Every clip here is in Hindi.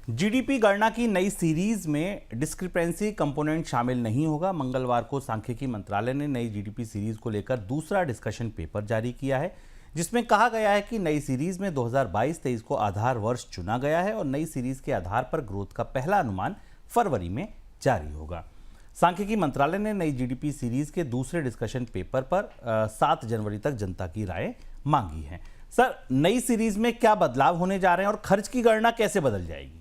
जीडीपी गणना की नई सीरीज में डिस्क्रिपेंसी कंपोनेंट शामिल नहीं होगा। मंगलवार को सांख्यिकी मंत्रालय ने नई जीडीपी सीरीज को लेकर दूसरा डिस्कशन पेपर जारी किया है, जिसमें कहा गया है कि नई सीरीज में 2022-23 को आधार वर्ष चुना गया है और नई सीरीज के आधार पर ग्रोथ का पहला अनुमान फरवरी में जारी होगा। सांख्यिकी मंत्रालय ने नई जीडीपी सीरीज के दूसरे डिस्कशन पेपर पर 7 जनवरी तक जनता की राय मांगी है। सर, नई सीरीज में क्या बदलाव होने जा रहे हैं और खर्च की गणना कैसे बदल जाएगी?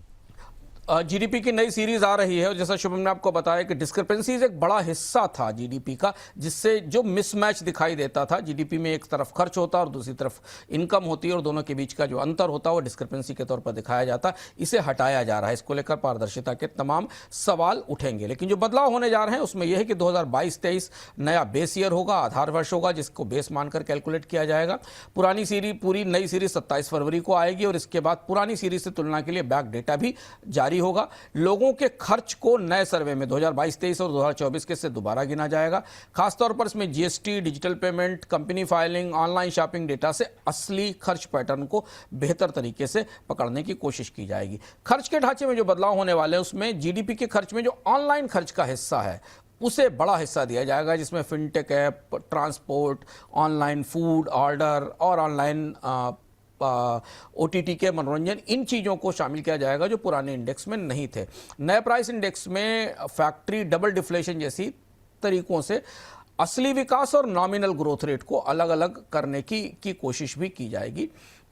जीडीपी की नई सीरीज आ रही है और जैसा शुभम ने आपको बताया कि डिस्क्रिपेंसीज एक बड़ा हिस्सा था जीडीपी का, जिससे जो मिसमैच दिखाई देता था। जीडीपी में एक तरफ खर्च होता और दूसरी तरफ इनकम होती है और दोनों के बीच का जो अंतर होता है वो डिस्क्रिपेंसी के तौर पर दिखाया जाता। इसे हटाया जा रहा है। इसको लेकर पारदर्शिता के तमाम सवाल उठेंगे, लेकिन जो बदलाव होने जा रहे हैं उसमें यह है कि 2022-23 नया बेस ईयर होगा, आधार वर्ष होगा, जिसको बेस मानकर कैलकुलेट किया जाएगा। पुरानी सीरीज, पूरी नई सीरीज 27 फरवरी को आएगी और इसके बाद पुरानी सीरीज से तुलना के लिए बैक डेटा भी जारी होगा। लोगों के खर्च को नए सर्वे में 2022-23 और 2024 के से दोबारा गिना जाएगा। खासतौर पर इसमें GST, digital payment, company filing, online shopping data से असली खर्च पैटर्न को बेहतर तरीके से पकड़ने की कोशिश की जाएगी। खर्च के ढांचे में जो बदलाव होने वाले हैं उसमें जीडीपी के खर्च में जो ऑनलाइन खर्च का हिस्सा है उसे बड़ा हिस्सा दिया जाएगा, जिसमें fintech app, transport, online food order और ऑनलाइन ओटीटी के मनोरंजन, इन चीज़ों को शामिल किया जाएगा जो पुराने इंडेक्स में नहीं थे। नए प्राइस इंडेक्स में फैक्ट्री डबल डिफ्लेशन जैसी तरीकों से असली विकास और नॉमिनल ग्रोथ रेट को अलग अलग करने की कोशिश भी की जाएगी।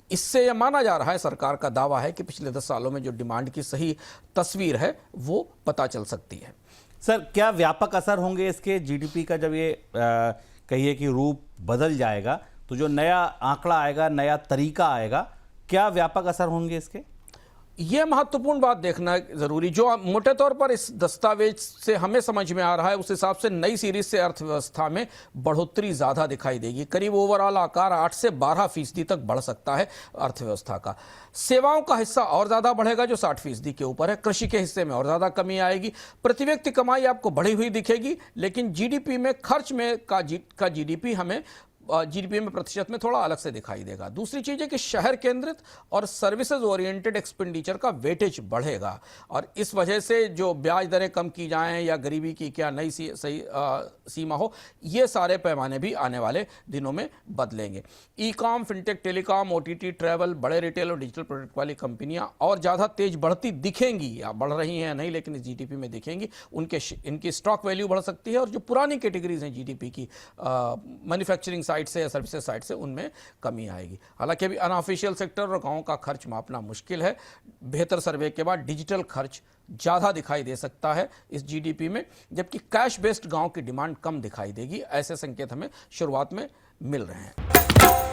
इससे यह माना जा रहा है, सरकार का दावा है कि पिछले 10 सालों में जो डिमांड की सही तस्वीर है वो पता चल सकती है। सर, क्या व्यापक असर होंगे इसके जीडीपी का? जब ये कहिए कि रूप बदल जाएगा तो जो नया आंकड़ा आएगा, नया तरीका आएगा, क्या व्यापक असर होंगे इसके? यह महत्वपूर्ण बात देखना जरूरी। जो मोटे तौर पर इस दस्तावेज से हमें समझ में आ रहा है उस हिसाब से नई सीरीज से अर्थव्यवस्था में बढ़ोतरी ज्यादा दिखाई देगी। करीब ओवरऑल आकार 8 से 12% तक बढ़ सकता है अर्थव्यवस्था का। सेवाओं का हिस्सा और ज्यादा बढ़ेगा जो 60% के ऊपर है। कृषि के हिस्से में और ज्यादा कमी आएगी। प्रति व्यक्ति कमाई आपको बढ़ी हुई दिखेगी, लेकिन जीडीपी में खर्च में का जीडीपी हमें जीडीपी में प्रतिशत में थोड़ा अलग से दिखाई देगा। दूसरी चीज है कि शहर केंद्रित और सर्विसेज ओरिएंटेड एक्सपेंडिचर का वेटेज बढ़ेगा और इस वजह से जो ब्याज दरें कम की जाएं या गरीबी की क्या नई सही सीमा हो, ये सारे पैमाने भी आने वाले दिनों में बदलेंगे। E com, fintech, telecom, OTT, travel, बड़े रिटेल और डिजिटल प्रोडक्ट वाली कंपनियां और ज़्यादा तेज बढ़ती दिखेंगी, या बढ़ रही हैं नहीं लेकिन इस जीडीपी में दिखेंगी। इनकी स्टॉक वैल्यू बढ़ सकती है और जो पुरानी कैटेगरीज हैं जीडीपी की, मैन्युफैक्चरिंग साइड से या सर्विसेज साइड से, उनमें कमी आएगी। हालांकि अभी अनऑफिशियल सेक्टर और गांवों का खर्च मापना मुश्किल है। बेहतर सर्वे के बाद डिजिटल खर्च ज़्यादा दिखाई दे सकता है इस जीडीपी में, जबकि कैश बेस्ड गांव की डिमांड कम दिखाई देगी। ऐसे संकेत हमें शुरुआत में मिल रहे हैं।